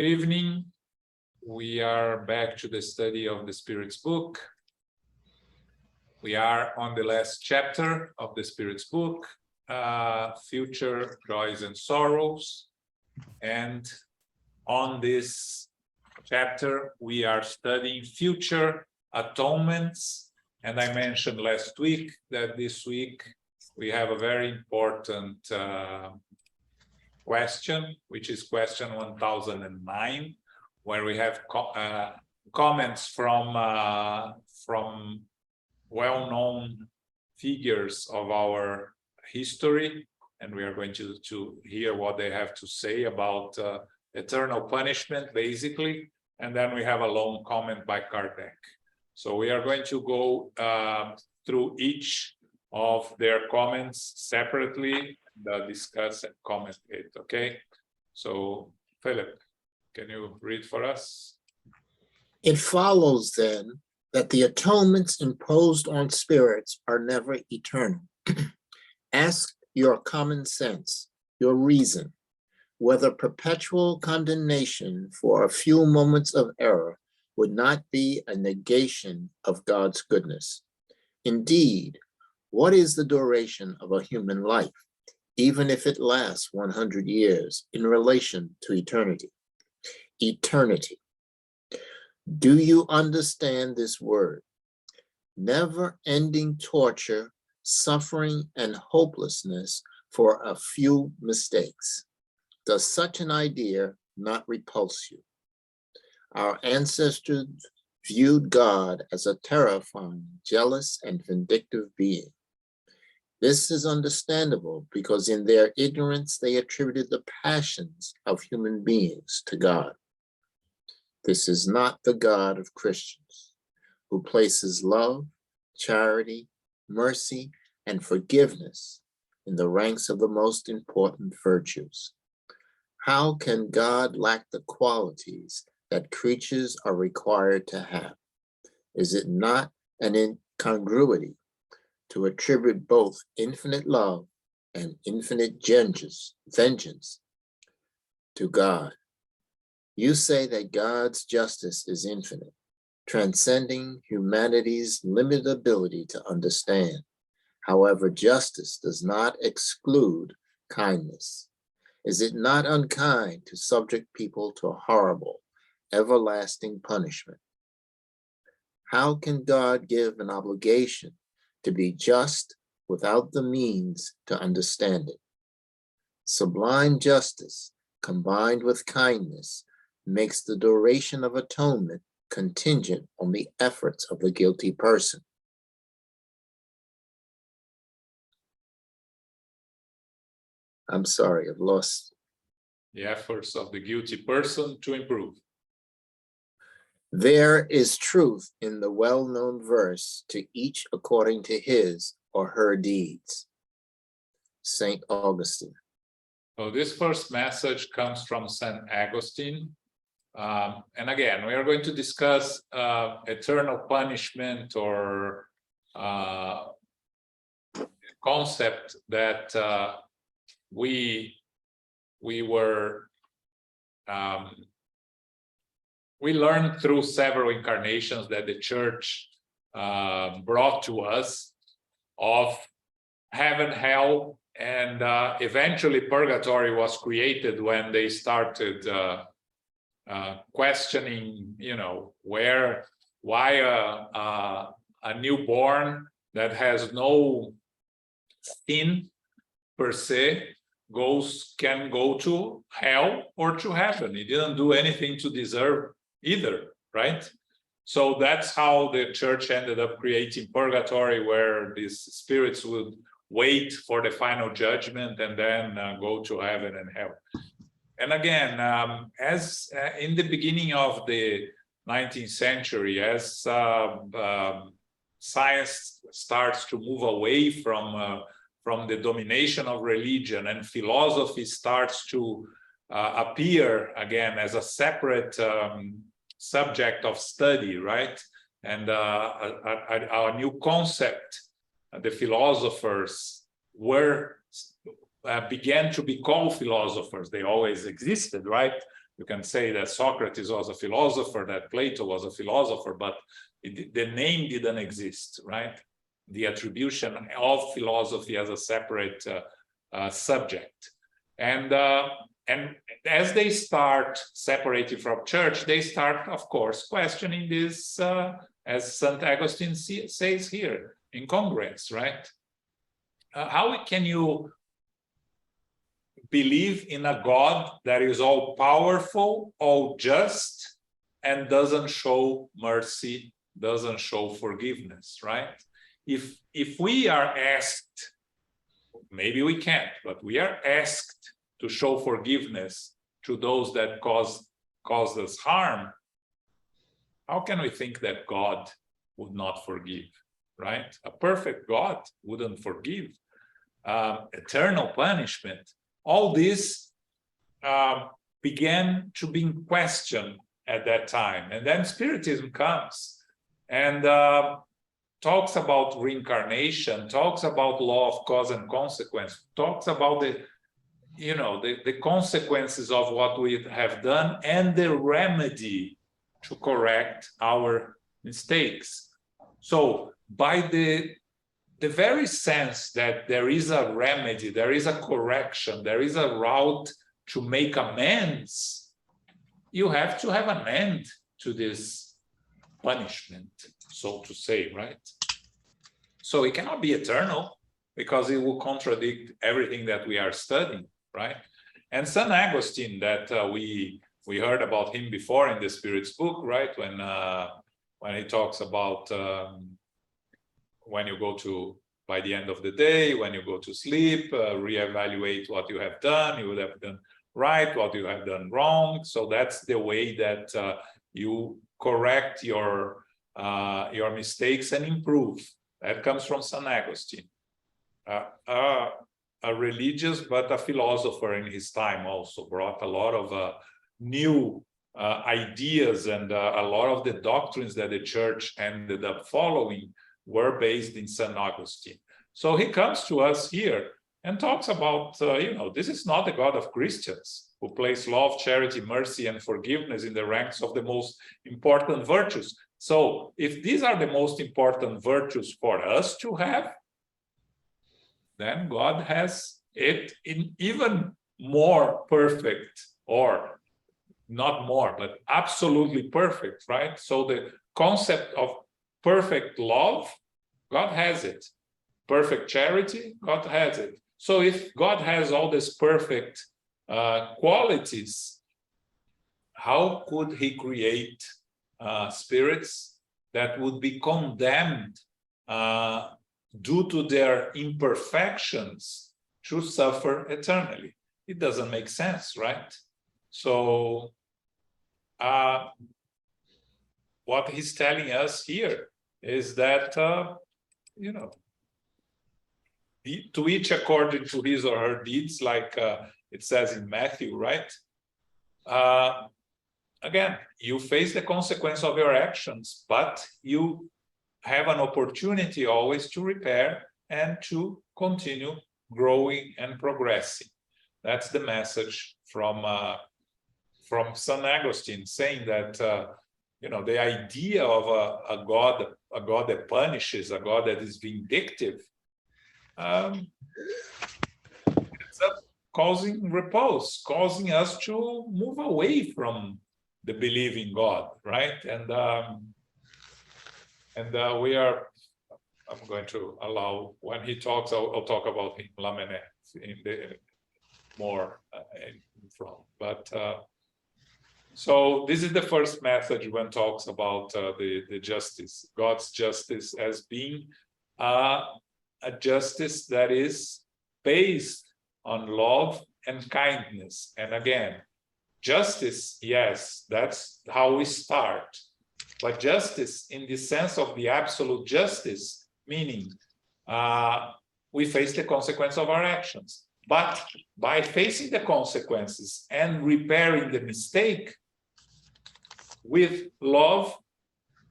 Good evening. We are back to the study of the Spirit's book. We are on the last chapter of the Spirit's book, Future Joys and Sorrows. And on this chapter, we are studying future atonements. And I mentioned last week that this week we have a very important question, which is question 1009, where we have comments from well-known figures of our history, and we are going to hear what they have to say about eternal punishment, basically, and then we have a long comment by Kardec. So we are going to go through each of their comments separately, discuss and comment it, okay? So, Philip, can you read for us? It follows then that the atonements imposed on spirits are never eternal. Ask your common sense, your reason, whether perpetual condemnation for a few moments of error would not be a negation of God's goodness. Indeed, what is the duration of a human life, even if it lasts 100 years in relation to eternity? Eternity. Do you understand this word? Never-ending torture, suffering, and hopelessness for a few mistakes. Does such an idea not repulse you? Our ancestors viewed God as a terrifying, jealous, and vindictive being. This is understandable because in their ignorance, they attributed the passions of human beings to God. This is not the God of Christians, who places love, charity, mercy, and forgiveness in the ranks of the most important virtues. How can God lack the qualities that creatures are required to have? Is it not an incongruity to attribute both infinite love and infinite vengeance to God? You say that God's justice is infinite, transcending humanity's limited ability to understand. However, justice does not exclude kindness. Is it not unkind to subject people to horrible, everlasting punishment? How can God give an obligation to be just without the means to understand it? Sublime justice combined with kindness makes the duration of atonement contingent on the efforts of the guilty person. I'm sorry, I've lost. The efforts of the guilty person to improve. There is truth in the well-known verse, to each according to his or her deeds. St. Augustine. So this first message comes from St. Augustine. And again, we are going to discuss eternal punishment, or concept that we learned through several incarnations that the church brought to us, of heaven, hell, and eventually purgatory was created when they started questioning, why a newborn that has no sin per se can go to hell or to heaven. He didn't do anything to deserve either, right? So that's how the church ended up creating purgatory, where these spirits would wait for the final judgment and then go to heaven and hell. And again, as in the beginning of the 19th century, as science starts to move away from the domination of religion, and philosophy starts to appear again as a separate subject of study, right? And our new concept, the philosophers began to be called philosophers. They always existed, right? You can say that Socrates was a philosopher, that Plato was a philosopher, but the name didn't exist, right? The attribution of philosophy as a separate subject. And as they start separating from church, they start, of course, questioning this, as St. Augustine says here, incongruence, right? How can you believe in a God that is all powerful, all just, and doesn't show mercy, doesn't show forgiveness, right? If we are asked, maybe we can't, but we are asked to show forgiveness to those that caused us harm, how can we think that God would not forgive, right? A perfect God wouldn't forgive. Eternal punishment. All this began to be in question at that time. And then Spiritism comes and talks about reincarnation, talks about law of cause and consequence, talks about the consequences of what we have done and the remedy to correct our mistakes. So by the very sense that there is a remedy, there is a correction, there is a route to make amends, you have to have an end to this punishment, so to say, right? So it cannot be eternal because it will contradict everything that we are studying, right? And St. Augustine, that we heard about him before in the Spirit's book, right? When he talks about when you go to, by the end of the day, when you go to sleep, reevaluate what you have done, you would have done right, what you have done wrong. So that's the way that you correct your mistakes and improve. That comes from St. Augustine, a religious but a philosopher in his time, also brought a lot of new ideas, and a lot of the doctrines that the church ended up following were based in St. Augustine. So he comes to us here and talks about, this is not the God of Christians who place love, charity, mercy, and forgiveness in the ranks of the most important virtues. So if these are the most important virtues for us to have, then God has it in even more perfect, or not more, but absolutely perfect, right? So the concept of perfect love, God has it. Perfect charity, God has it. So if God has all these perfect qualities, how could he create spirits that would be condemned due to their imperfections to suffer eternally? It doesn't make sense, right? So what he's telling us here is that, to each according to his or her deeds, like it says in Matthew, right? Again, you face the consequence of your actions, but you have an opportunity always to repair and to continue growing and progressing. That's the message from St. Augustine, saying that the idea of a God that punishes, a God that is vindictive, ends up causing repulse, causing us to move away from the believing God, right? And we are. I'm going to allow, when he talks, I'll talk about him, Lamennais, in the more in front. But so this is the first message when talks about the justice, God's justice, as being a justice that is based on love and kindness. And again, justice, yes, that's how we start. But justice in the sense of the absolute justice, meaning we face the consequence of our actions. But by facing the consequences and repairing the mistake, with love,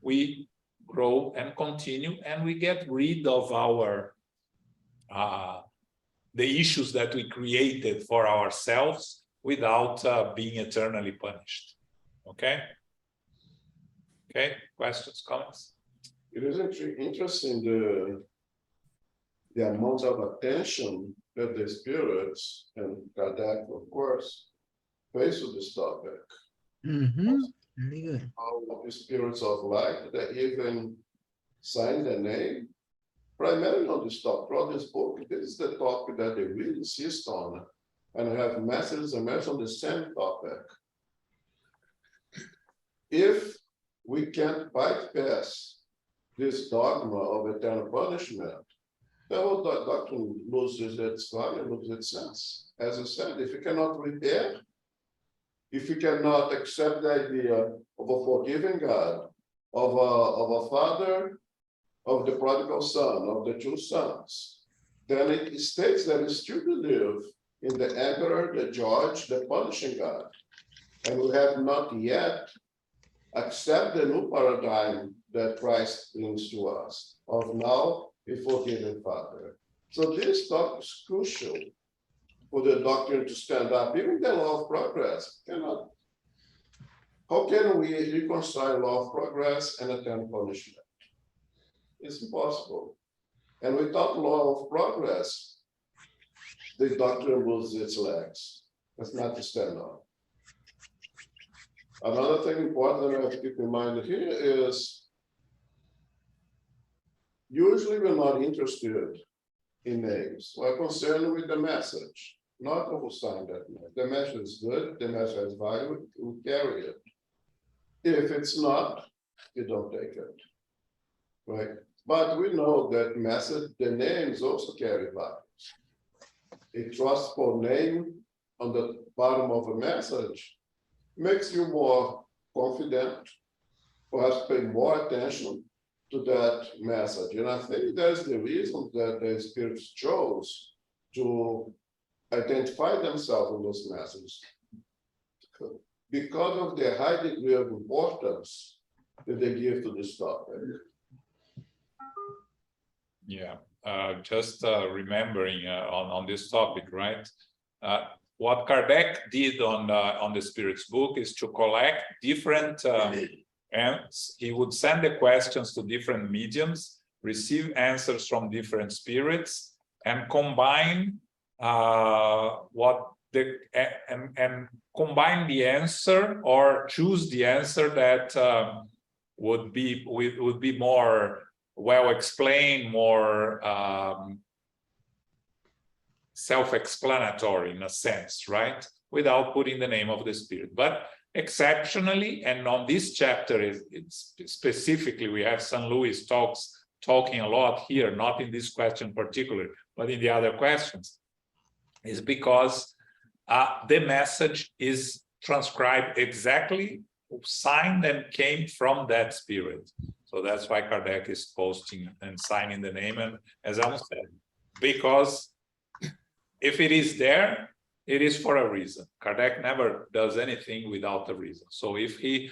we grow and continue, and we get rid of our the issues that we created for ourselves without being eternally punished. Okay? Okay, questions, comments? It is interesting the amount of attention that the spirits and Kardec, of course, face to this topic. Very good. How the spirits of light that even sign the name, primarily on this topic. Throughout this book, this is the topic that they really insist on and have messages and messages on the same topic. If we can't bypass this dogma of eternal punishment, the whole doctrine loses its value, loses its sense. As I said, if you cannot repair, if you cannot accept the idea of a forgiving God, of a father, of the prodigal son, of the two sons, then it states that we still believe in the emperor, the judge, the punishing God. And we have not yet accepted the new paradigm that Christ brings to us, of now a forgiving Father. So this talk is crucial for the doctrine to stand up. Even the law of progress cannot. How can we reconcile law of progress and eternal punishment? It's impossible. And without law of progress, the doctrine loses its legs. That's not to stand on. Another thing important that I have to keep in mind here is usually we're not interested in names. We're concerned with the message, not who signed that name. The message is good, the message has value, we carry it. If it's not, you don't take it, right? But we know that message, the names also carry values. A trustful name on the bottom of a message makes you more confident, perhaps pay more attention to that message. And I think that's the reason that the spirits chose to identify themselves in those messages. Because of the high degree of importance that they give to this topic. Yeah, just remembering on this topic, right? What Kardec did on the Spirit's book is to collect different, and he would send the questions to different mediums, receive answers from different spirits, and combine combine the answer or choose the answer that would be more well explained, more self-explanatory in a sense, right? Without putting the name of the spirit. But exceptionally, and on this chapter, it's specifically, we have St. Louis talking a lot here, not in this question particularly, but in the other questions, is because the message is transcribed exactly, signed and came from that spirit. So that's why Kardec is posting and signing the name, and as I said, because if it is there, it is for a reason. Kardec never does anything without a reason. So if he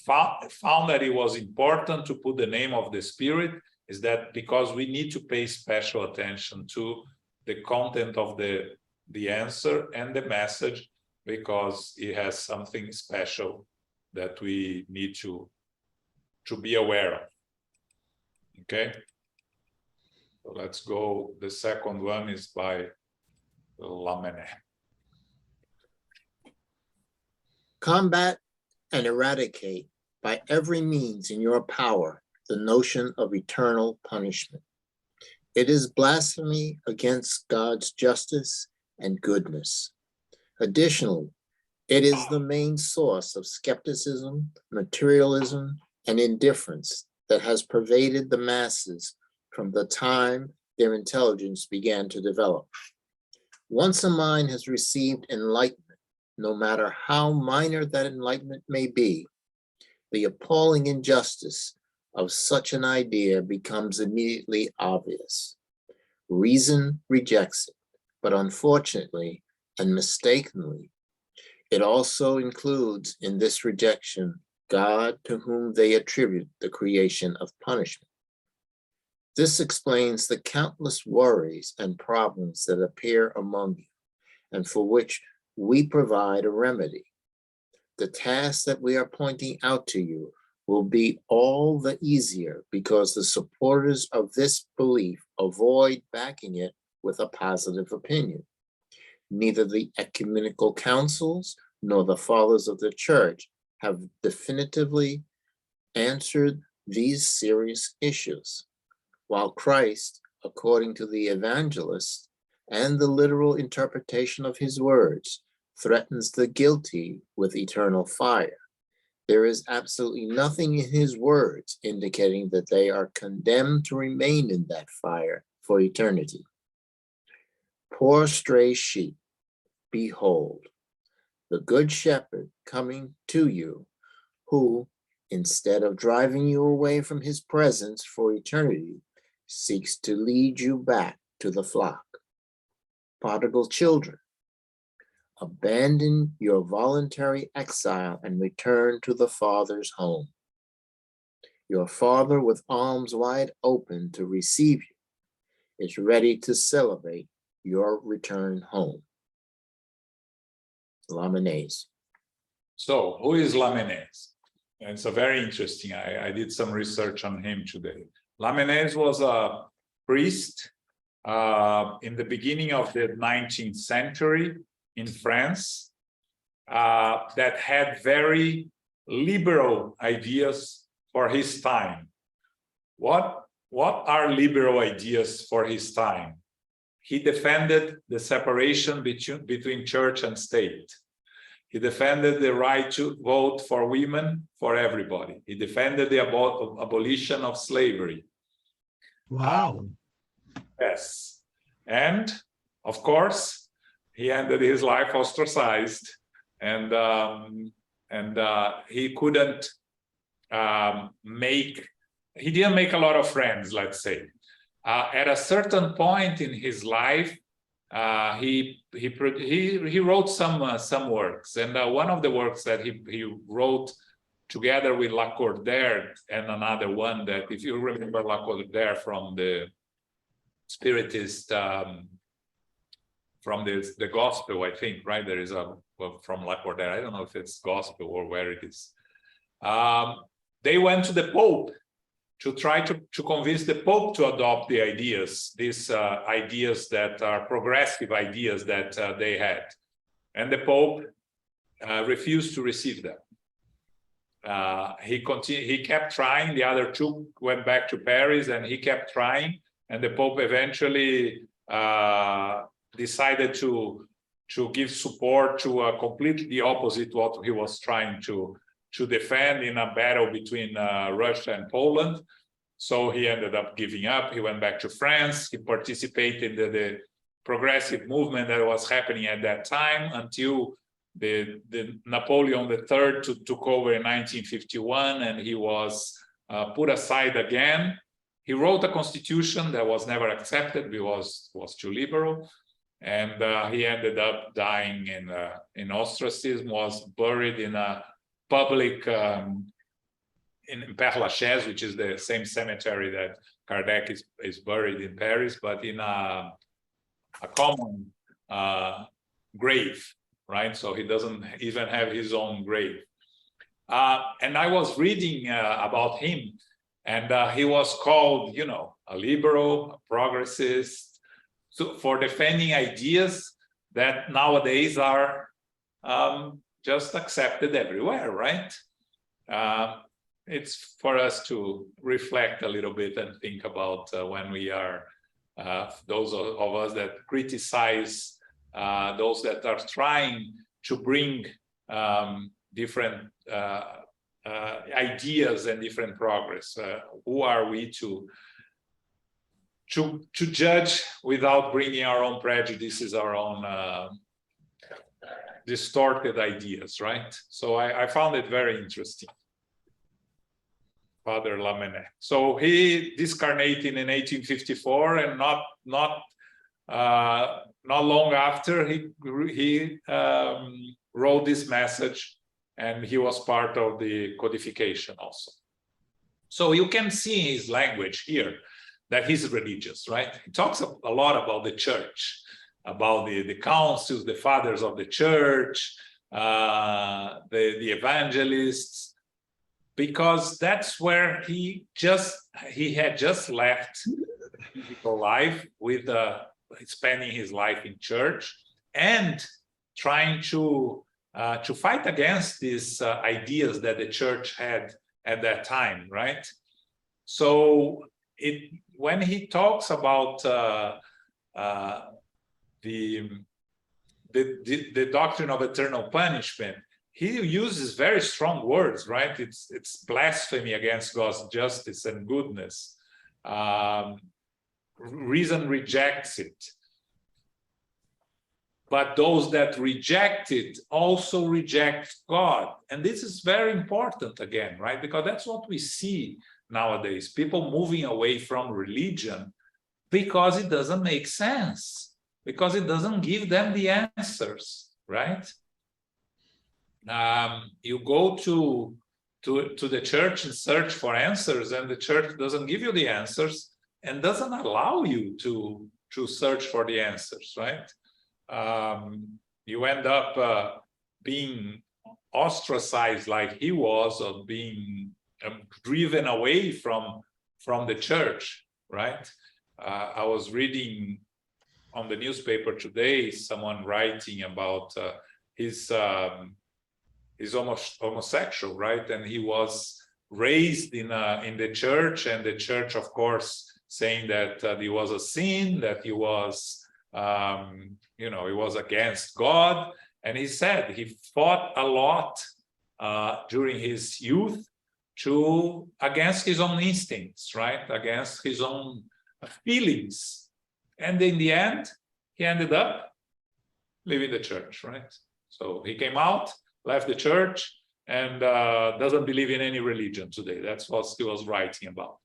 found that it was important to put the name of the spirit, is that because we need to pay special attention to the content of the answer and the message, because it has something special that we need to be aware of. Okay, so let's go. The second one is by Lamennais. Combat and eradicate by every means in your power the notion of eternal punishment. It is blasphemy against God's justice and goodness. Additionally, it is the main source of skepticism, materialism, and indifference that has pervaded the masses from the time their intelligence began to develop. Once a mind has received enlightenment, no matter how minor that enlightenment may be, the appalling injustice of such an idea becomes immediately obvious. Reason rejects it, but unfortunately and mistakenly, it also includes in this rejection God, to whom they attribute the creation of punishment. This explains the countless worries and problems that appear among you, and for which we provide a remedy. The task that we are pointing out to you will be all the easier because the supporters of this belief avoid backing it with a positive opinion. Neither the ecumenical councils nor the fathers of the church have definitively answered these serious issues, while Christ, according to the evangelists and the literal interpretation of his words, threatens the guilty with eternal fire. There is absolutely nothing in his words indicating that they are condemned to remain in that fire for eternity. Poor stray sheep, behold, the good shepherd coming to you, who, instead of driving you away from his presence for eternity, seeks to lead you back to the flock. Prodigal children, abandon your voluntary exile and return to the Father's home. Your Father, with arms wide open to receive you, is ready to celebrate your return home. Lamennais. So who is Lamennais? It's a very interesting. I did some research on him today. Lamennais was a priest in the beginning of the 19th century in France that had very liberal ideas for his time. What are liberal ideas for his time? He defended the separation between church and state. He defended the right to vote for women, for everybody. He defended the abolition of slavery. Wow. Yes. And of course, he ended his life ostracized, and he couldn't he didn't make a lot of friends, let's say. At a certain point in his life, he wrote some works, and one of the works that he wrote together with Lacordaire, and another one that, if you remember Lacordaire from the Spiritist, from the Gospel, I think, right? There is a from Lacordaire. I don't know if it's Gospel or where it is. They went to the Pope to try to convince the Pope to adopt the ideas, these ideas that are progressive ideas that they had. And the Pope refused to receive them. He kept trying. The other two went back to Paris, and he kept trying. And the Pope eventually decided to give support to completely the opposite what he was trying to defend in a battle between Russia and Poland. So he ended up giving up. He went back to France. He participated in the progressive movement that was happening at that time until the Napoleon III took over in 1951, and he was put aside again. He wrote a constitution that was never accepted because it was too liberal. And he ended up dying in ostracism, was buried in a public in Père Lachaise, which is the same cemetery that Kardec is buried in Paris, but in a common grave, right? So he doesn't even have his own grave. And I was reading about him, and he was called, you know, a liberal, a progressist, for defending ideas that nowadays are just accepted everywhere, right? It's for us to reflect a little bit and think about when we are, those of us that criticize those that are trying to bring different ideas and different progress. Who are we to judge without bringing our own prejudices, our own distorted ideas, right? So I found it very interesting. Father Lamennais. So he discarnated in 1854, and not long after he wrote this message, and he was part of the codification also. So you can see in his language here that he's religious, right? He talks a lot about the church. about the councils, the fathers of the church, the evangelists, because that's where he had just left physical life with spending his life in church and trying to fight against these ideas that the church had at that time, right? So when he talks about the doctrine of eternal punishment, he uses very strong words, right? It's blasphemy against God's justice and goodness. Reason rejects it. But those that reject it also reject God. And this is very important again, right? Because that's what we see nowadays. People moving away from religion because it doesn't make sense, because it doesn't give them the answers, right? You go to the church and search for answers, and the church doesn't give you the answers and doesn't allow you to search for the answers, right? You end up being ostracized like he was, or being driven away from the church, right? I was reading on the newspaper today someone writing about he's almost homosexual, right? And he was raised in the church, and the church, of course, saying that it was a sin, that he was he was against God. And he said he fought a lot during his youth against his own instincts, right? Against his own feelings. And in the end, he ended up leaving the church, right? So he came out, left the church, and doesn't believe in any religion today. That's what he was writing about.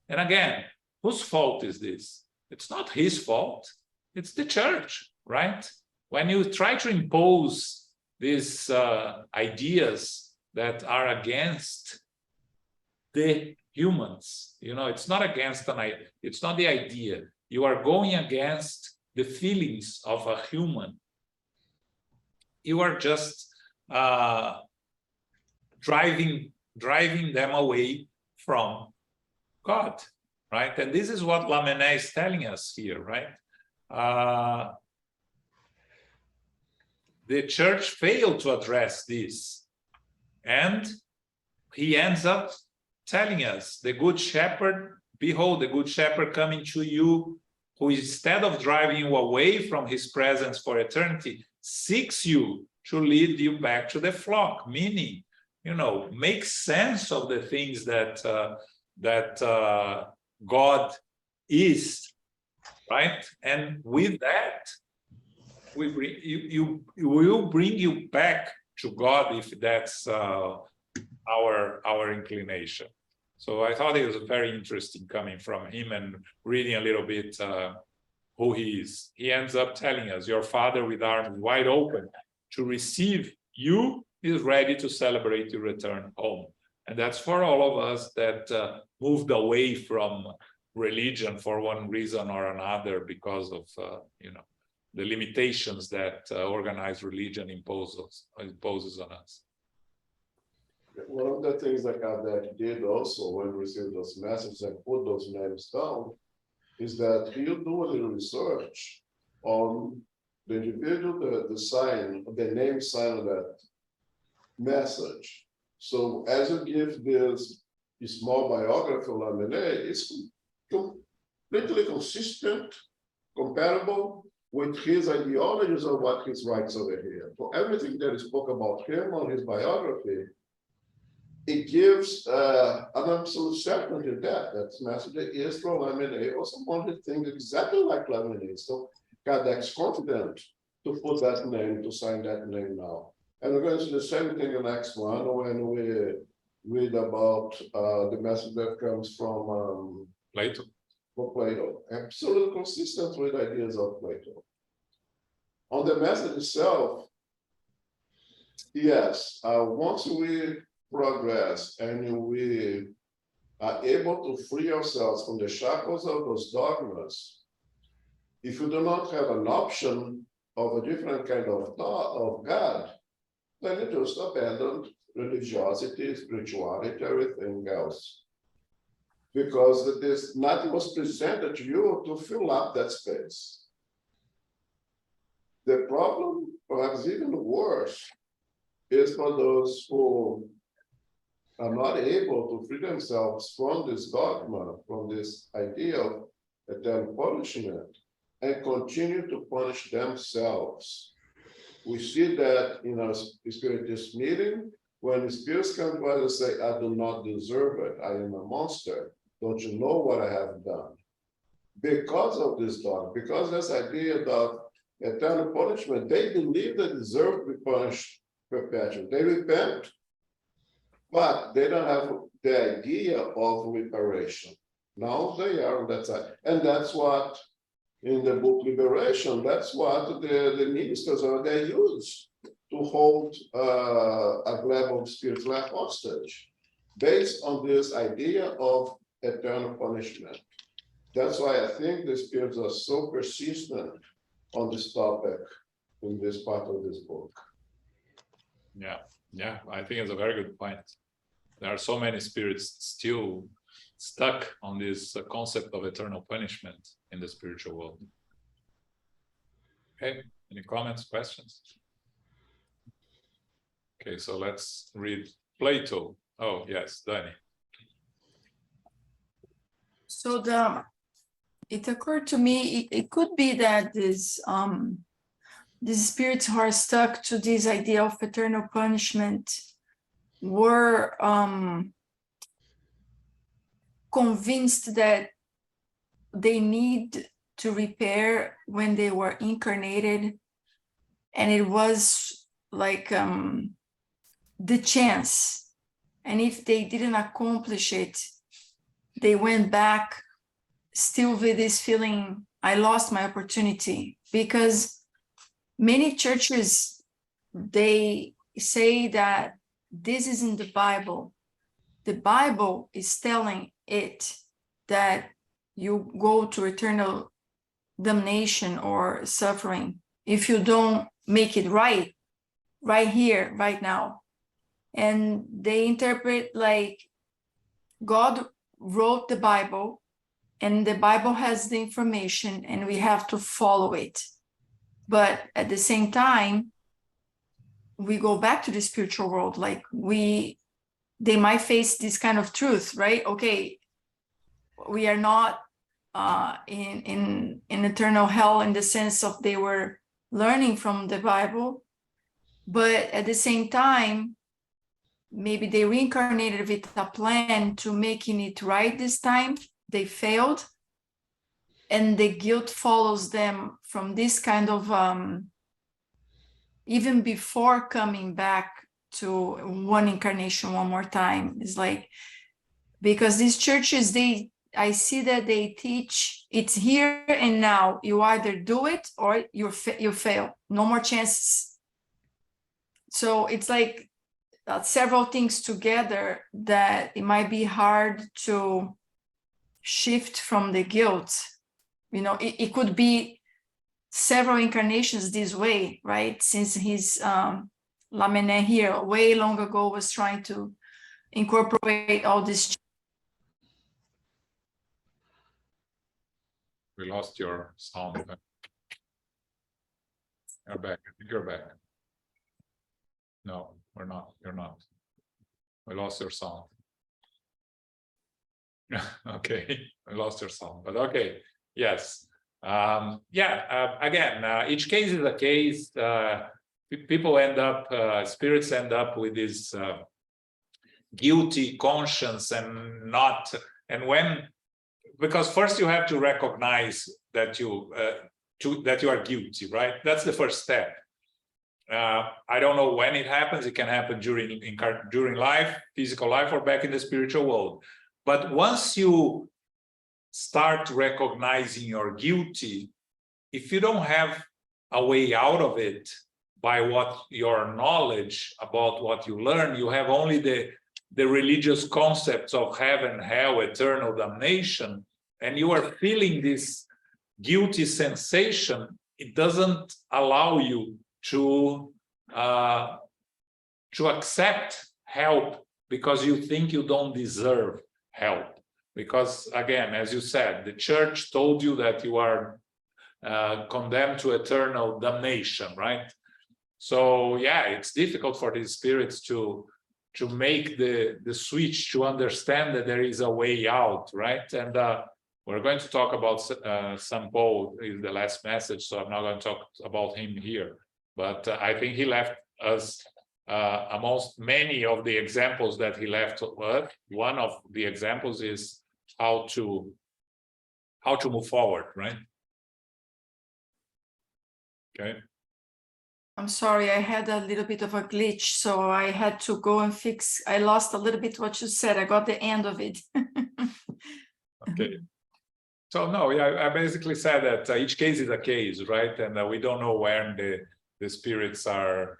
And again, whose fault is this? It's not his fault. It's the church, right? When you try to impose these ideas that are against the humans, it's not against it's not the idea. You are going against the feelings of a human. You are just driving them away from God, right? And this is what Lamennais is telling us here, right? The church failed to address this, and he ends up telling us, the good shepherd, behold, the good shepherd coming to you, who instead of driving you away from his presence for eternity, seeks you to lead you back to the flock, meaning, make sense of the things that God is, right? And with that, we will bring you back to God if that's our inclination. So I thought it was very interesting coming from him and reading a little bit who he is. He ends up telling us, your Father with arms wide open to receive you is ready to celebrate your return home. And that's for all of us that moved away from religion for one reason or another because of the limitations that organized religion imposes on us. One of the things that Kardec did also when we received those messages and put those names down is that he'll do a little research on the individual, the name sign of that message. So as you give this small biography of Lamennais, it's completely consistent, compatible with his ideologies of what he writes over here. So everything that is spoke about him on his biography, it gives an absolute certainty that message is from Lamennais, or someone who thinks exactly like Lamennais. So Kardec's confident to put that name, to sign that name now. And we're going to do the same thing in the next one when we read about the message that comes from Plato. For Plato. Absolutely consistent with ideas of Plato. On the message itself, yes, once we progress and we are able to free ourselves from the shackles of those dogmas, If you do not have an option of a different kind of thought of God, then you just abandon religiosity, spirituality, everything else. Because this nothing was presented to you to fill up that space. The problem, perhaps even worse, is for those who are not able to free themselves from this dogma, from this idea of eternal punishment, and continue to punish themselves. We see that in our spiritist meeting, when the spirits come to us and say, I do not deserve it, I am a monster. Don't you know what I have done? Because of this dogma, because this idea of eternal punishment, they believe they deserve to be punished perpetually. They repent, but they don't have the idea of reparation. Now they are on that side. And that's what, in the book Liberation, that's what the ministers are, they use to hold a level of spirit life hostage, based on this idea of eternal punishment. That's why I think the spirits are so persistent on this topic in this part of this book. Yeah, I think it's a very good point. There are so many spirits still stuck on this concept of eternal punishment in the spiritual world. Okay, any comments, questions? Okay, so let's read Plato. Oh, yes, Danny. So it occurred to me, it could be that these spirits who are stuck to this idea of eternal punishment were convinced that they need to repair when they were incarnated, and it was like the chance, and if they didn't accomplish it, they went back still with this feeling, I lost my opportunity. Because many churches, they say that this is in the Bible. The Bible is telling it that you go to eternal damnation or suffering if you don't make it right here, right now. And they interpret like God wrote the Bible, and the Bible has the information, and we have to follow it. But at the same time, we go back to the spiritual world, like they might face this kind of truth, right? Okay, we are not in eternal hell in the sense of they were learning from the Bible, but at the same time, maybe they reincarnated with a plan to making it right this time. They failed, and the guilt follows them from this kind of even before coming back to one incarnation one more time. It's like, because these churches, I see that they teach it's here and now. You either do it or you fail. No more chances. So it's like several things together that it might be hard to shift from the guilt. You know, it could be several incarnations this way, right? Since his Lamennais here way long ago was trying to incorporate all this. We lost your sound. You're back. I think you're back. No, we're not. You're not. We lost your sound. Okay, we lost your sound, but okay. Yes. Again, each case is a case. People end up, spirits end up with this guilty conscience because first you have to recognize that you are guilty, right? That's the first step. I don't know when it happens. It can happen during life, physical life, or back in the spiritual world. But once you start recognizing you're guilty, if you don't have a way out of it by what your knowledge about what you learn, you have only the religious concepts of heaven, hell, eternal damnation, and you are feeling this guilty sensation, it doesn't allow you to accept help because you think you don't deserve help. Because again, as you said, the church told you that you are condemned to eternal damnation, right? So yeah, it's difficult for these spirits to make the switch to understand that there is a way out, right? And we're going to talk about St. Paul in the last message, so I'm not going to talk about him here. But I think he left us amongst many of the examples that he left us. One of the examples is how to move forward, right? Okay. I'm sorry, I had a little bit of a glitch, so I had to go and fix. I lost a little bit what you said. I got the end of it. Okay. So no, yeah, I basically said that each case is a case, right? And we don't know when the spirits are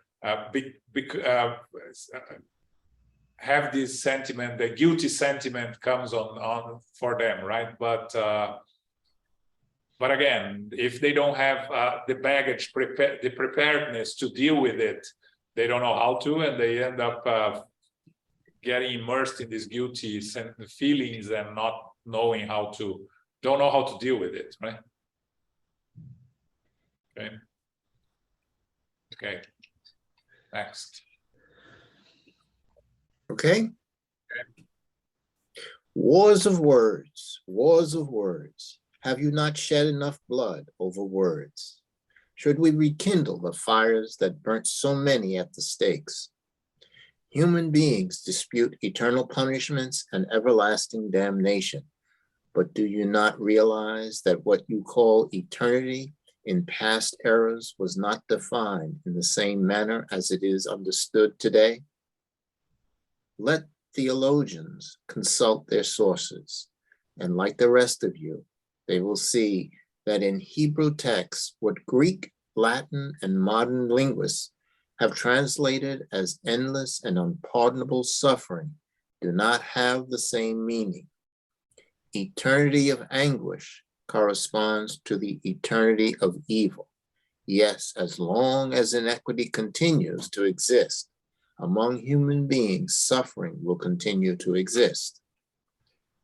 have this sentiment, the guilty sentiment comes on for them, right? But again, if they don't have the baggage, the preparedness to deal with it, they don't know how to, and they end up getting immersed in these guilty feelings and not knowing don't know how to deal with it, right? Okay. Okay. Next. Okay? Wars of words, wars of words. Have you not shed enough blood over words? Should we rekindle the fires that burnt so many at the stakes? Human beings dispute eternal punishments and everlasting damnation. But do you not realize that what you call eternity in past eras was not defined in the same manner as it is understood today? Let theologians consult their sources, and like the rest of you, they will see that in Hebrew texts, what Greek, Latin, and modern linguists have translated as endless and unpardonable suffering do not have the same meaning. Eternity of anguish corresponds to the eternity of evil. Yes, as long as inequity continues to exist among human beings, suffering will continue to exist.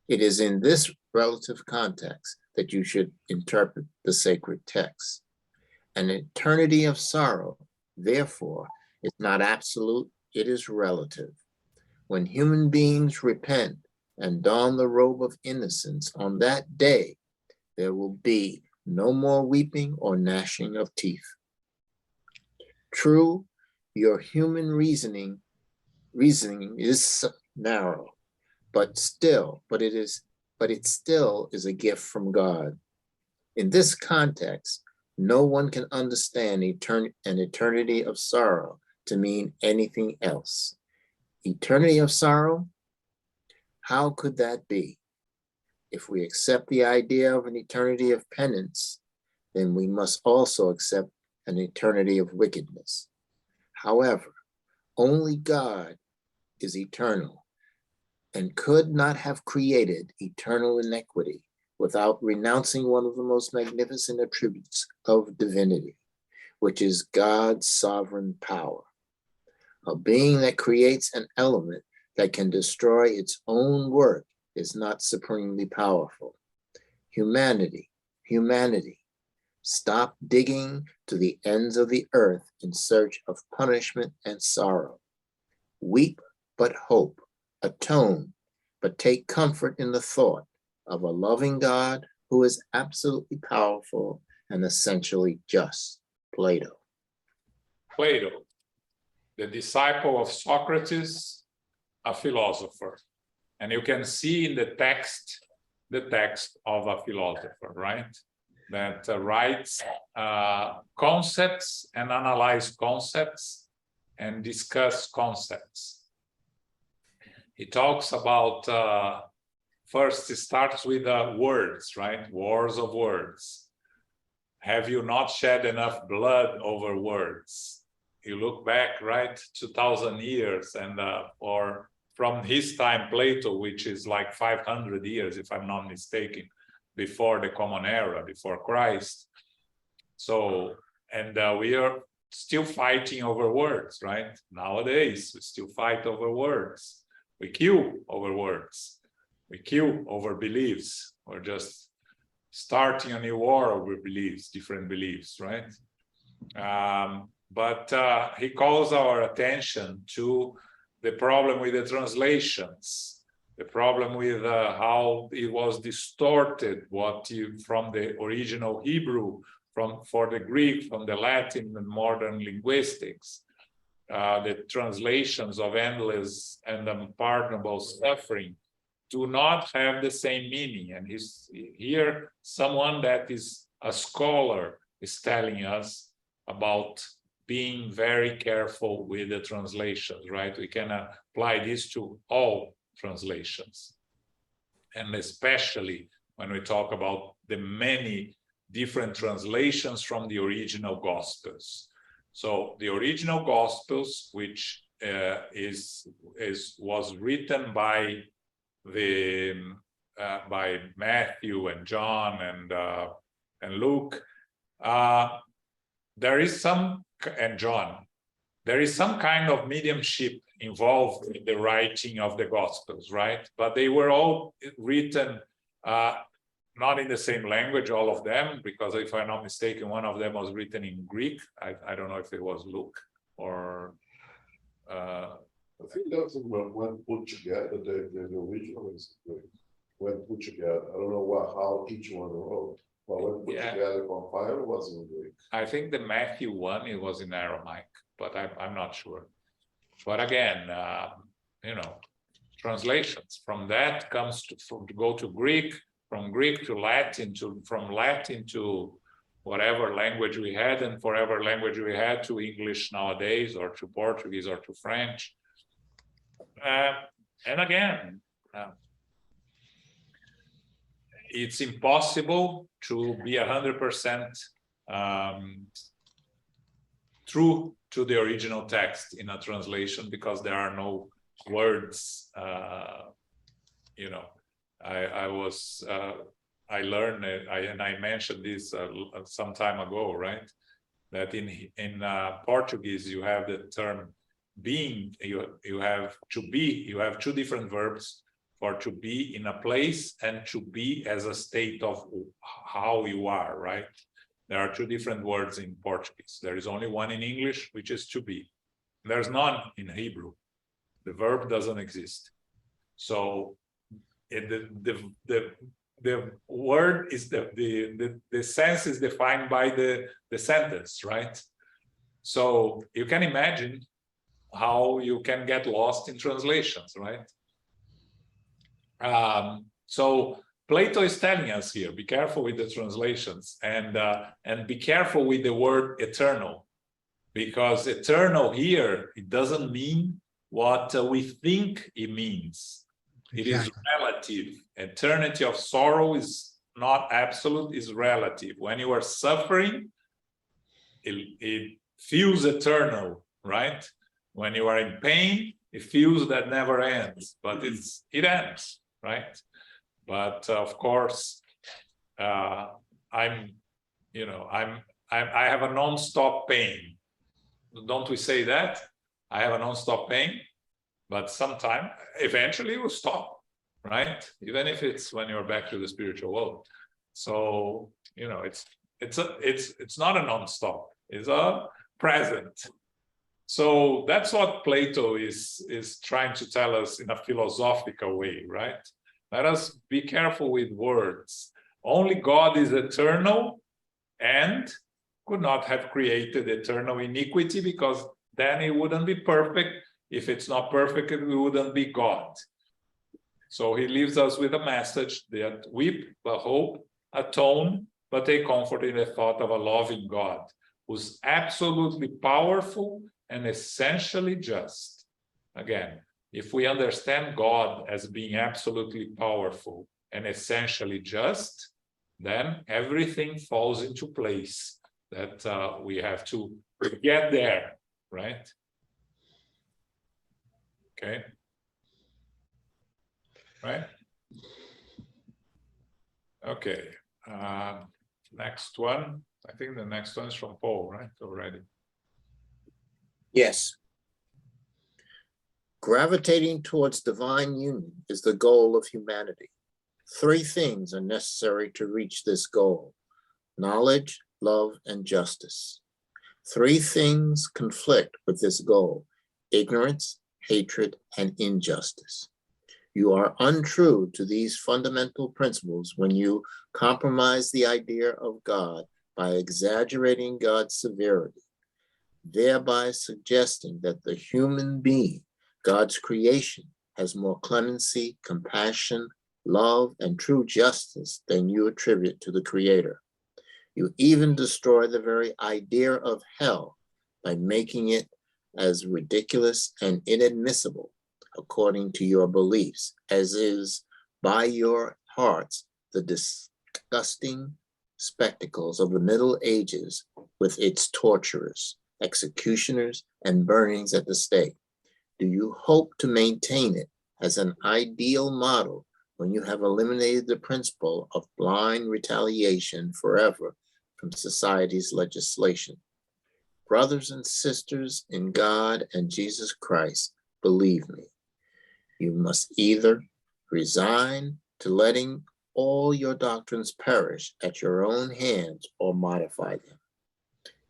It is in this relative context that you should interpret the sacred text. An eternity of sorrow, therefore, is not absolute, it is relative. When human beings repent and don the robe of innocence on that day, there will be no more weeping or gnashing of teeth. True, your human reasoning is narrow, but it still is a gift from God. In this context, no one can understand an eternity of sorrow to mean anything else. Eternity of sorrow? How could that be? If we accept the idea of an eternity of penance, then we must also accept an eternity of wickedness. However, only God is eternal and could not have created eternal inequity without renouncing one of the most magnificent attributes of divinity, which is God's sovereign power. A being that creates an element that can destroy its own work is not supremely powerful. Humanity, stop digging to the ends of the earth in search of punishment and sorrow. Weep, but hope. Atone, but take comfort in the thought of a loving God who is absolutely powerful and essentially just. Plato. Plato, the disciple of Socrates, a philosopher. And you can see in the text of a philosopher, right? That writes concepts and analyze concepts and discuss concepts. He talks about, first he starts with words, right? Wars of words. Have you not shed enough blood over words? You look back, right, 2,000 years, and or from his time, Plato, which is like 500 years, if I'm not mistaken, before the Common Era, before Christ. So, and we are still fighting over words, right? Nowadays, we still fight over words. We kill over words. We kill over beliefs. We're just starting a new war over beliefs, different beliefs, right? But he calls our attention to the problem with the translations, the problem with how it was distorted from the original Hebrew, for the Greek, from the Latin and modern linguistics, the translations of endless and unpardonable suffering do not have the same meaning. And here, someone that is a scholar is telling us about being very careful with the translations, right? We can apply this to all translations. And especially when we talk about the many different translations from the original Gospels. So the original Gospels, which was written by by Matthew and John and Luke, there is some kind of mediumship involved in the writing of the Gospels, right? But they were all written not in the same language, all of them, because if I'm not mistaken, one of them was written in Greek. I don't know if it was Luke or. I think that's when put together, the original is Greek. When put together, I don't know how each one wrote, but when put together, compiled, it was in Greek. I think the Matthew one, it was in Aramaic, but I'm not sure. But again, translations from that comes to go to Greek, from Greek to Latin, from Latin to whatever language we had, and whatever language we had to English nowadays, or to Portuguese, or to French. And again, it's impossible to be 100% true to the original text in a translation, because there are no words. I learned it, and I mentioned this some time ago, right? That in Portuguese you have the term being. You have to be. You have two different verbs for to be in a place and to be as a state of how you are, right? There are two different words in Portuguese. There is only one in English, which is to be. There's none in Hebrew. The verb doesn't exist. So the word is the sense is defined by the sentence, right? So you can imagine how you can get lost in translations, right? So Plato is telling us here, be careful with the translations, and be careful with the word eternal, because eternal here, it doesn't mean what we think it means. It is relative. Eternity of sorrow is not absolute, is relative. When you are suffering, it feels eternal, right? When you are in pain, it feels that never ends, but it ends, right? But of course, I have a non-stop pain. Don't we say that? I have a non-stop pain, but sometime, eventually it will stop, right? Even if it's when you're back to the spiritual world. So, it's not a non-stop, it's a present. So that's what Plato is trying to tell us in a philosophical way, right? Let us be careful with words. Only God is eternal and could not have created eternal iniquity, because then it wouldn't be perfect. If it's not perfect, it wouldn't be God. So he leaves us with a message that weep but hope, atone but take comfort in the thought of a loving God who's absolutely powerful and essentially just. Again, if we understand God as being absolutely powerful and essentially just, then everything falls into place that we have to get there, right? Okay. Right? Okay, next one. I think the next one is from Paul, right? Already. Yes. Gravitating towards divine union is the goal of humanity. 3 things are necessary to reach this goal: knowledge, love, and justice. 3 things conflict with this goal: ignorance, hatred, and injustice. You are untrue to these fundamental principles when you compromise the idea of God by exaggerating God's severity, thereby suggesting that the human being, God's creation, has more clemency, compassion, love, and true justice than you attribute to the Creator. You even destroy the very idea of hell by making it as ridiculous and inadmissible according to your beliefs, as is by your hearts the disgusting spectacles of the Middle Ages with its torturers, executioners, and burnings at the stake. Do you hope to maintain it as an ideal model when you have eliminated the principle of blind retaliation forever from society's legislation? Brothers and sisters in God and Jesus Christ, believe me, you must either resign to letting all your doctrines perish at your own hands or modify them.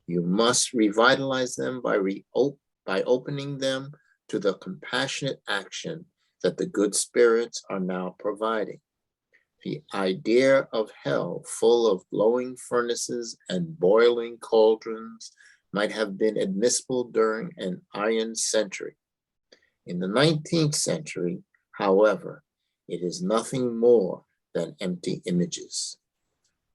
You must revitalize them by opening them to the compassionate action that the good spirits are now providing. The idea of hell full of glowing furnaces and boiling cauldrons might have been admissible during an iron century. In the 19th century, however, it is nothing more than empty images.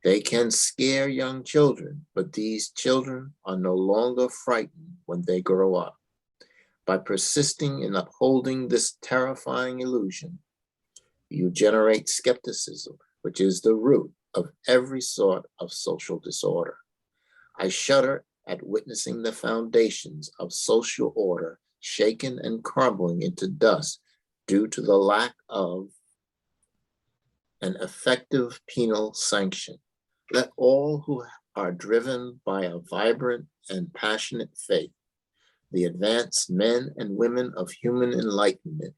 They can scare young children, but these children are no longer frightened when they grow up. By persisting in upholding this terrifying illusion, you generate skepticism, which is the root of every sort of social disorder. I shudder at witnessing the foundations of social order shaken and crumbling into dust due to the lack of an effective penal sanction. Let all who are driven by a vibrant and passionate faith, the advanced men and women of human enlightenment,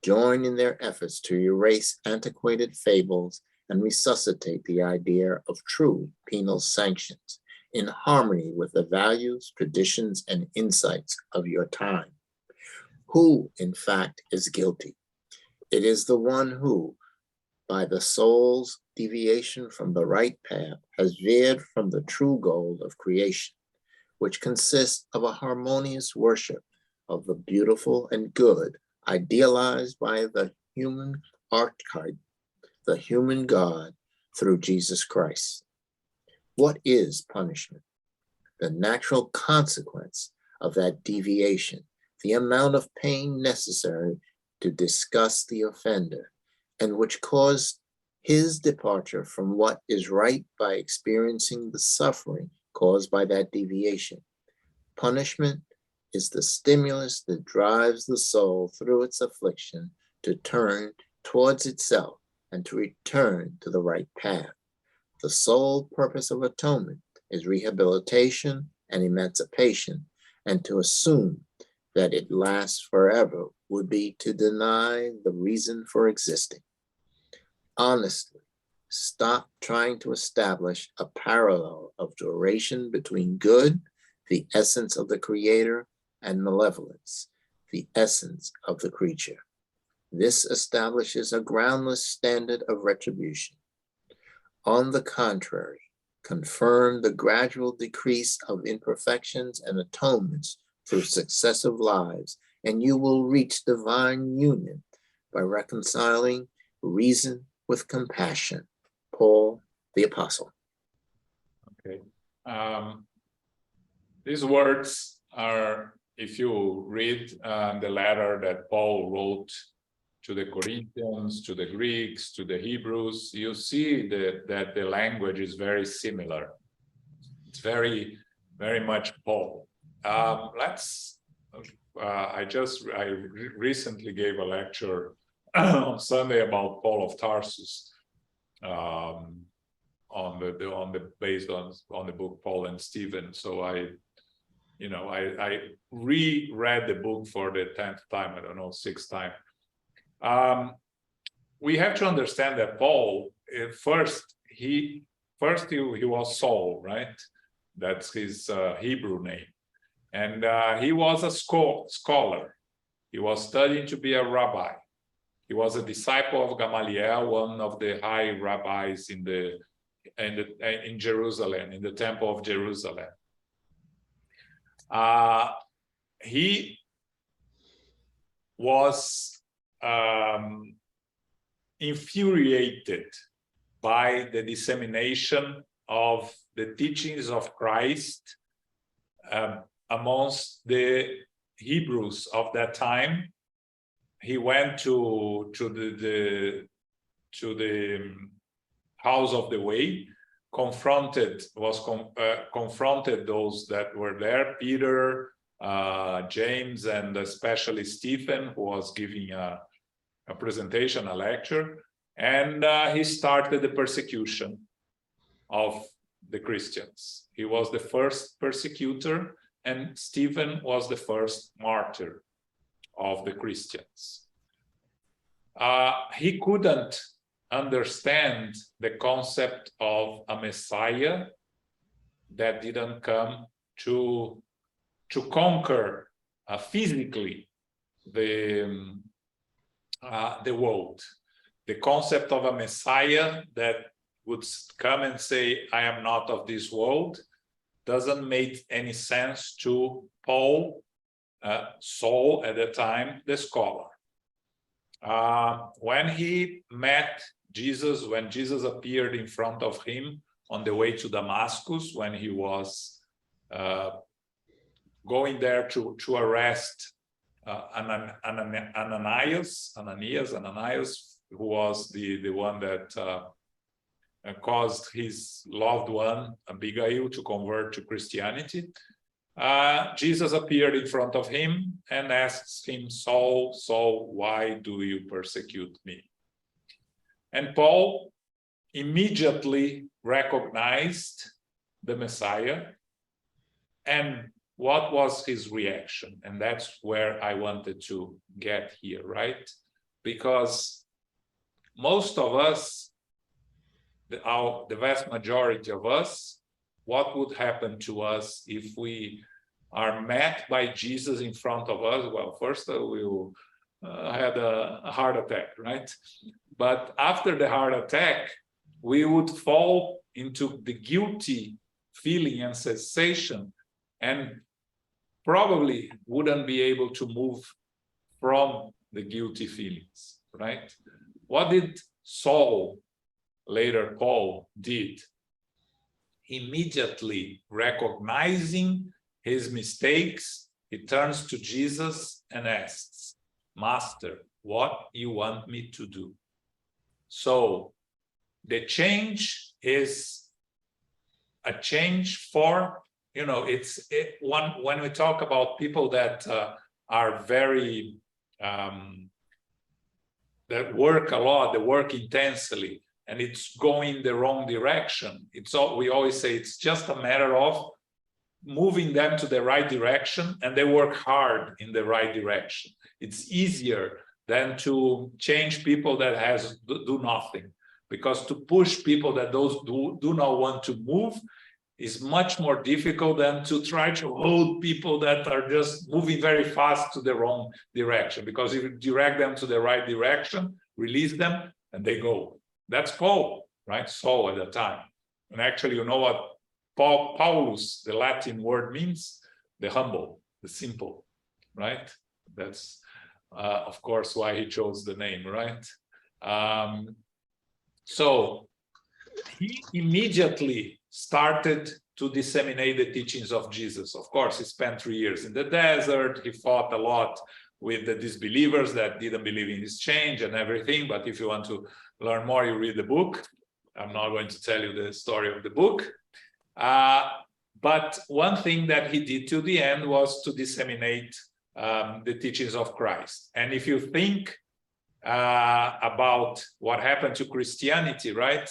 join in their efforts to erase antiquated fables and resuscitate the idea of true penal sanctions in harmony with the values, traditions, and insights of your time. Who, in fact, is guilty? It is the one who, by the soul's deviation from the right path, has veered from the true goal of creation, which consists of a harmonious worship of the beautiful and good, idealized by the human archetype, the human God, through Jesus Christ. What is punishment? The natural consequence of that deviation, the amount of pain necessary to disgust the offender, and which caused his departure from what is right by experiencing the suffering caused by that deviation. Punishment is the stimulus that drives the soul through its affliction to turn towards itself and to return to the right path. The sole purpose of atonement is rehabilitation and emancipation, and to assume that it lasts forever would be to deny the reason for existing. Honestly, stop trying to establish a parallel of duration between good, the essence of the Creator, and malevolence, the essence of the creature. This establishes a groundless standard of retribution. On the contrary, confirm the gradual decrease of imperfections and atonements through successive lives, and you will reach divine union by reconciling reason with compassion. Paul the Apostle. Okay. These words are, if you read the letter that Paul wrote to the Corinthians, to the Greeks, to the Hebrews, you see that the language is very similar. It's very, very much Paul. I recently gave a lecture on Sunday about Paul of Tarsus. based on the book Paul and Stephen. So I reread the book for the 10th time, I don't know, 6th time. We have to understand that Paul, first he was Saul, right? That's his Hebrew name. And he was a scholar. He was studying to be a rabbi. He was a disciple of Gamaliel, one of the high rabbis in Jerusalem, in the Temple of Jerusalem. He was infuriated by the dissemination of the teachings of Christ amongst the Hebrews of that time. He went to the house of the way, confronted those that were there, Peter, James, and especially Stephen, who was giving a presentation, a lecture, and he started the persecution of the Christians. He was the first persecutor, and Stephen was the first martyr of the Christians. He couldn't understand the concept of a Messiah that didn't come to conquer physically the world. The concept of a Messiah that would come and say, I am not of this world, doesn't make any sense to Paul, Saul at the time, the scholar. When he met Jesus, when Jesus appeared in front of him on the way to Damascus, when he was going there to arrest Ananias, who was the one that caused his loved one, Abigail, to convert to Christianity. Jesus appeared in front of him and asks him, Saul, Saul, why do you persecute me? And Paul immediately recognized the Messiah. And what was his reaction? And that's where I wanted to get here, right? Because most of us, the vast majority of us, what would happen to us if we are met by Jesus in front of us? Well, first we'll had a heart attack, right? But after the heart attack, we would fall into the guilty feeling and sensation, and probably wouldn't be able to move from the guilty feelings, right? What did Saul, later Paul, did? Immediately recognizing his mistakes, he turns to Jesus and asks, Master, what you want me to do? So the change is a change for, when we talk about people that are very, that work a lot, they work intensely, and it's going the wrong direction. We always say it's just a matter of moving them to the right direction, and they work hard in the right direction. It's easier than to change people that do nothing, because to push people that do not want to move is much more difficult than to try to hold people that are just moving very fast to the wrong direction. Because if you direct them to the right direction, release them, and they go. That's Paul, right? Saul at the time. And actually, you know what Paulus, the Latin word, means? The humble, the simple, right? That's, of course, why he chose the name, right? So he immediately started to disseminate the teachings of Jesus. Of course, he spent 3 years in the desert. He fought a lot with the disbelievers that didn't believe in his change and everything. But if you want to learn more, you read the book. I'm not going to tell you the story of the book. But one thing that he did to the end was to disseminate the teachings of Christ. And if you think about what happened to Christianity, right?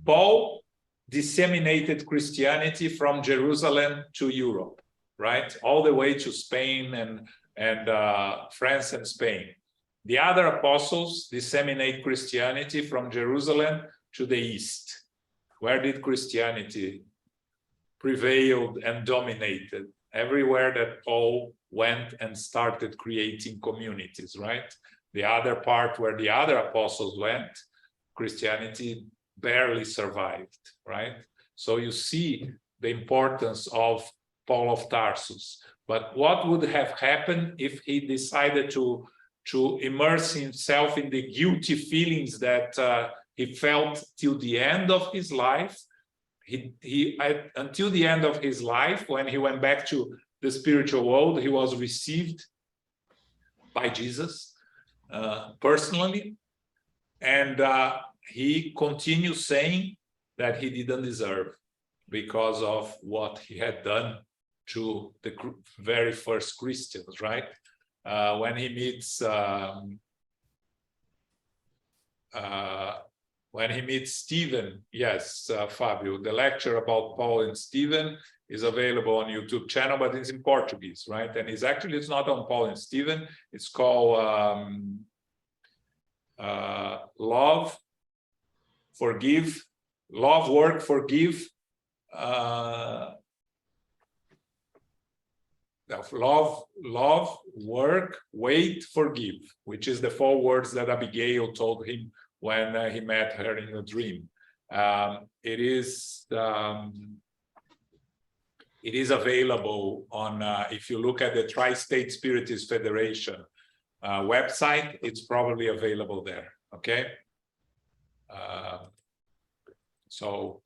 Paul disseminated Christianity from Jerusalem to Europe, right? All the way to Spain and France and Spain. The other apostles disseminate Christianity from Jerusalem to the east. Where did Christianity prevailed and dominated? Everywhere that Paul went and started creating communities, right? The other part where the other apostles went, Christianity barely survived, right? So you see the importance of Paul of Tarsus. But what would have happened if he decided to immerse himself in the guilty feelings that he felt till the end of his life? Until the end of his life, when he went back to the spiritual world, he was received by Jesus personally, and he continued saying that he didn't deserve because of what he had done to the very first Christians, right? When he meets Stephen, yes, Fabio, the lecture about Paul and Stephen is available on YouTube channel, but it's in Portuguese, right? And it's not on Paul and Stephen. It's called Love, Forgive, Love, Work, Forgive, love, work, wait, forgive, which is the 4 words that Abigail told him when he met her in a dream. It is available on, if you look at the Tri-State Spiritist Federation website, it's probably available there, okay? So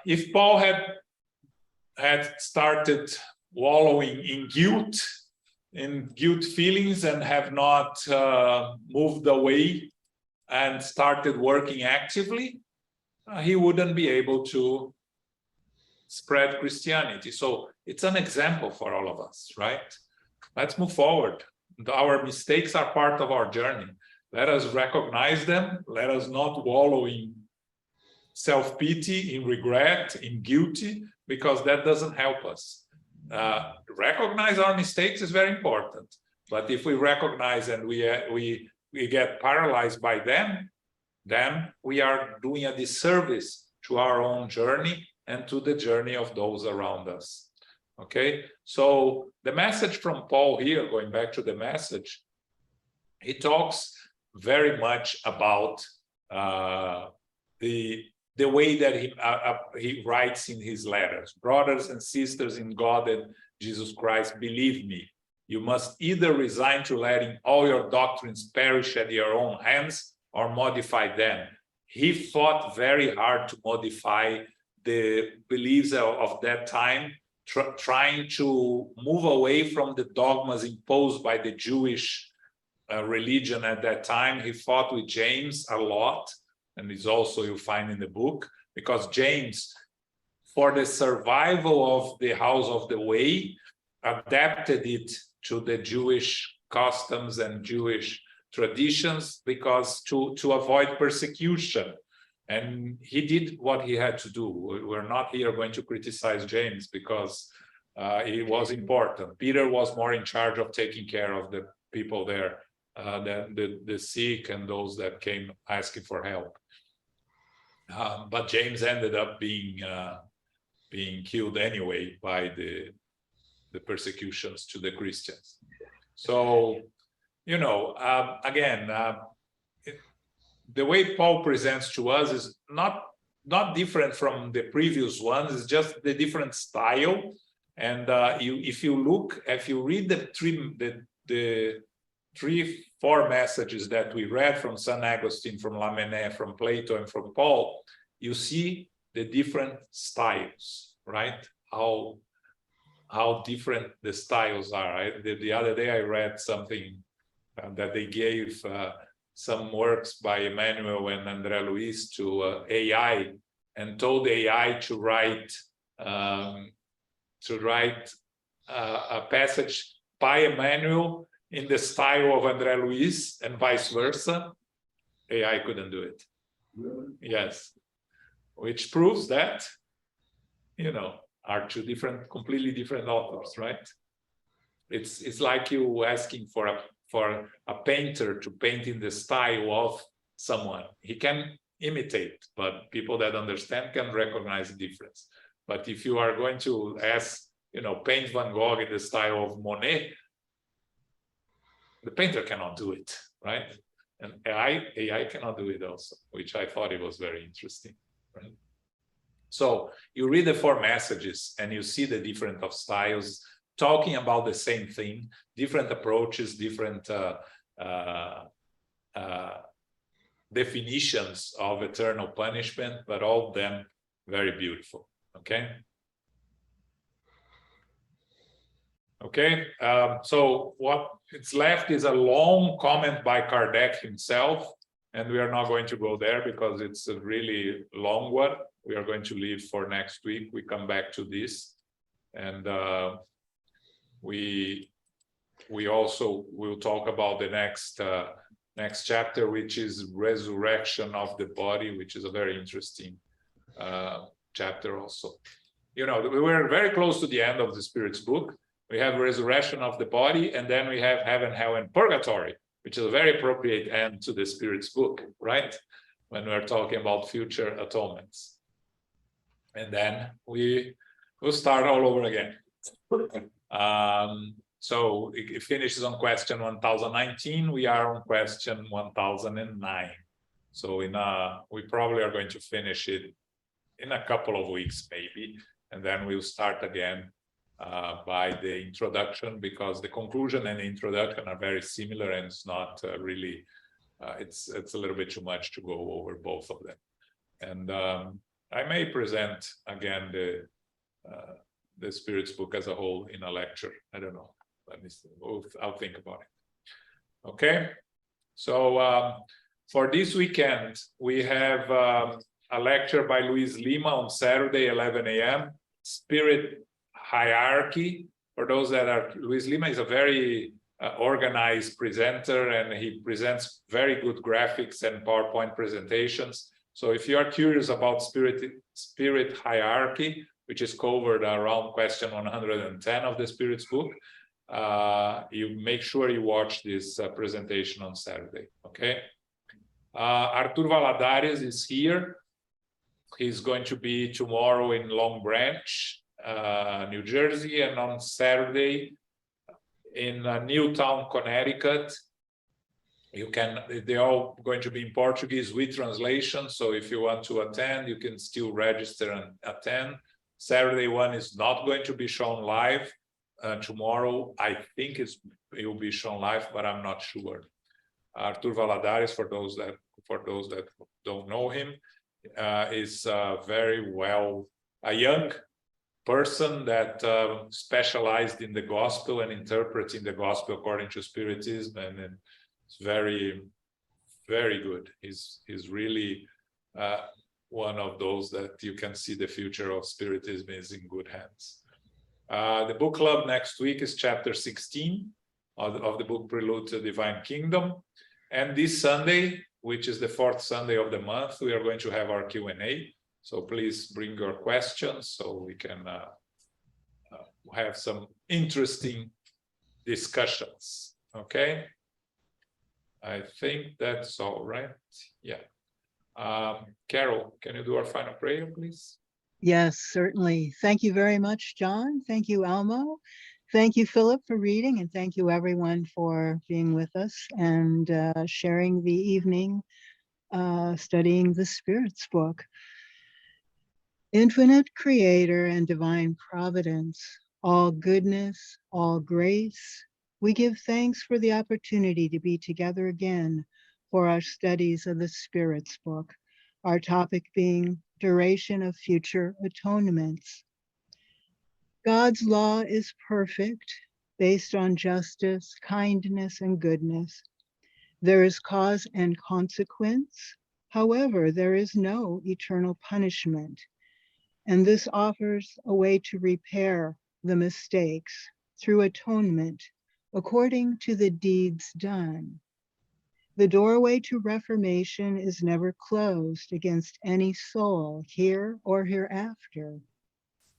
if Paul had started wallowing in guilt feelings and have not moved away and started working actively, he wouldn't be able to spread Christianity. So it's an example for all of us, right? Let's move forward. Our mistakes are part of our journey. Let us recognize them. Let us not wallow in self-pity, in regret, in guilty, because that doesn't help us. Recognize our mistakes is very important. But if we recognize and we get paralyzed by them, then we are doing a disservice to our own journey and to the journey of those around us. Okay, so the message from Paul here, going back to the message, he talks very much about the way that he writes in his letters. Brothers and sisters in God and Jesus Christ, believe me, you must either resign to letting all your doctrines perish at your own hands or modify them. He fought very hard to modify the beliefs of that time, trying to move away from the dogmas imposed by the Jewish religion at that time. He fought with James a lot, and it's also you find in the book, because James, for the survival of the House of the Way, adapted it to the Jewish customs and Jewish traditions, because to avoid persecution. And he did what he had to do. We're not here going to criticize James because it was important. Peter was more in charge of taking care of the people there, the sick and those that came asking for help. But James ended up being killed anyway by the persecutions to the Christians. So, you know, again, the way Paul presents to us is not different from the previous ones. It's just the different style. And if you read the 3-4 messages that we read from St. Augustine, from Lamennais, from Plato, and from Paul, you see the different styles, right? How different the styles are. The other day I read something that they gave some works by Emmanuel and André Luiz to AI, and told AI to write a passage by Emmanuel in the style of André Luiz and vice versa. AI couldn't do it. Really? Yes. which proves that, are two completely different authors, right? It's like you asking for a painter to paint in the style of someone. He can imitate, but people that understand can recognize the difference. But if you are going to ask, paint Van Gogh in the style of Monet, the painter cannot do it, right? And AI cannot do it also, which I thought it was very interesting, right? So you read the 4 messages and you see the different of styles talking about the same thing, different approaches, different definitions of eternal punishment, but all of them very beautiful. Okay. Okay, so what it's left is a long comment by Kardec himself, and we are not going to go there because it's a really long one. We are going to leave for next week. We come back to this, and we also will talk about the next chapter, which is resurrection of the body, which is a very interesting chapter also. We were very close to the end of the Spirit's book. We have resurrection of the body, and then we have heaven, hell, and purgatory, which is a very appropriate end to the Spirit's book, right? When we're talking about future atonements. And then we will start all over again. So it finishes on question 1019. We are on question 1009. So we probably are going to finish it in a couple of weeks, maybe, and then we'll start again by the introduction, because the conclusion and the introduction are very similar, and it's not really, it's a little bit too much to go over both of them. And I may present again the Spirit's book as a whole in a lecture. I don't know. Let me see. I'll think about it. Okay. So for this weekend, we have a lecture by Luis Lima on Saturday, 11 a.m. Spirit Hierarchy. For those that are, Luis Lima is a very organized presenter, and he presents very good graphics and PowerPoint presentations. So if you are curious about spirit hierarchy, which is covered around question 110 of the Spirit's book, you make sure you watch this presentation on Saturday. Okay. Artur Valadares is here. He's going to be tomorrow in Long Branch, New Jersey, and on Saturday in Newtown, Connecticut. They're all going to be in Portuguese with translation. So if you want to attend, you can still register and attend. Saturday one is not going to be shown live. Tomorrow, I think it will be shown live, but I'm not sure. Artur Valadares, for those that don't know him, is very well a young person that specialized in the gospel and interpreting the gospel according to Spiritism, and it's very, very good. He's really one of those that you can see the future of Spiritism is in good hands. The book club next week is chapter 16 of the book Prelude to the Divine Kingdom. And this Sunday, which is the 4th Sunday of the month, we are going to have our Q&A. So please bring your questions so we can have some interesting discussions. Okay. I think that's all right. Yeah. Carol, can you do our final prayer, please? Yes, certainly. Thank you very much, John. Thank you, Elmo. Thank you, Philip, for reading, and thank you, everyone, for being with us and sharing the evening studying the Spirit's book. Infinite Creator and Divine Providence, all goodness, all grace, we give thanks for the opportunity to be together again for our studies of the Spirit's book, our topic being duration of future atonements. God's law is perfect, based on justice, kindness, and goodness. There is cause and consequence. However, there is no eternal punishment. And this offers a way to repair the mistakes through atonement according to the deeds done. The doorway to reformation is never closed against any soul here or hereafter.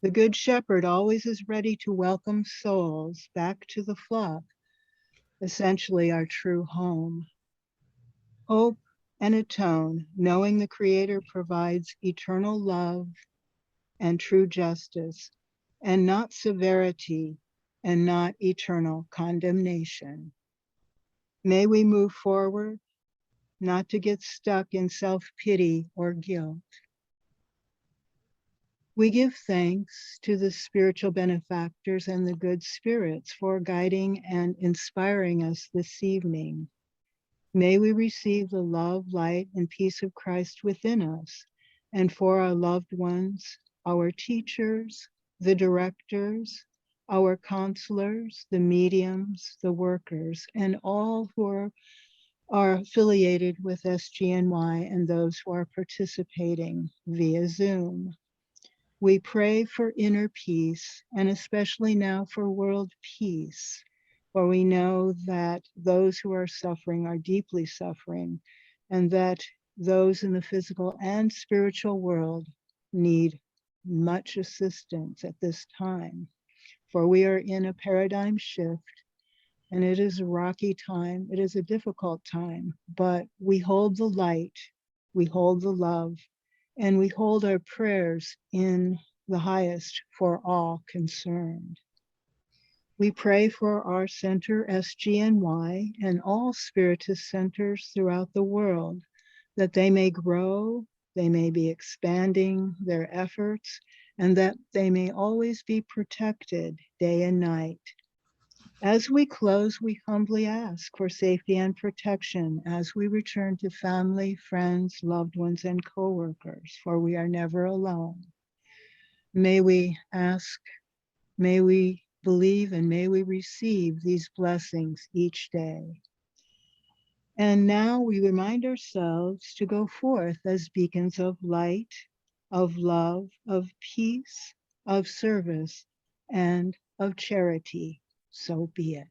The Good Shepherd always is ready to welcome souls back to the flock, essentially our true home. Hope and atone, knowing the Creator provides eternal love and true justice, and not severity and not eternal condemnation. May we move forward, not to get stuck in self-pity or guilt. We give thanks to the spiritual benefactors and the good spirits for guiding and inspiring us this evening. May we receive the love, light, and peace of Christ within us, and for our loved ones, our teachers, the directors, our counselors, the mediums, the workers, and all who are affiliated with SGNY and those who are participating via Zoom. We pray for inner peace, and especially now for world peace, for we know that those who are suffering are deeply suffering, and that those in the physical and spiritual world need much assistance at this time. For we are in a paradigm shift, and it is a rocky time, it is a difficult time, but we hold the light, we hold the love, and we hold our prayers in the highest for all concerned. We pray for our center, SGNY, and all Spiritist centers throughout the world, that they may grow, they may be expanding their efforts, and that they may always be protected day and night. As we close, we humbly ask for safety and protection as we return to family, friends, loved ones, and coworkers, for we are never alone. May we ask, may we believe, and may we receive these blessings each day. And now we remind ourselves to go forth as beacons of light, of love, of peace, of service, and of charity. So be it.